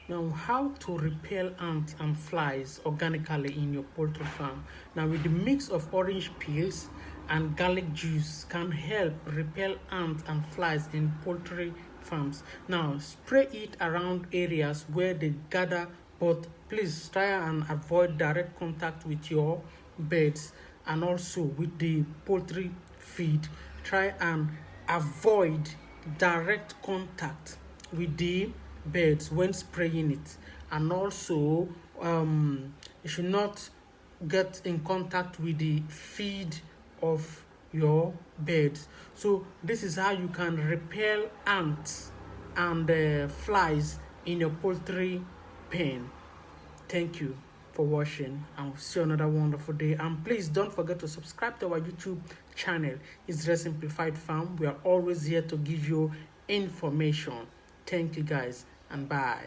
Now, how to repel ants and flies organically in your poultry farm. Now, with the mix of orange peels and garlic juice can help repel ants and flies in poultry farms. Now, spray it around areas where they gather, but please try and avoid direct contact with your birds and also with the poultry feed. Try and avoid direct contact with the birds when spraying it, and also you should not get in contact with the feed of your birds. So this is how you can repel ants and flies in your poultry pen. Thank you for watching, and we'll see you another wonderful day. And please don't forget to subscribe to our YouTube channel. It's Red Simplified Farm. We are always here to give you information. Thank you guys, and bye.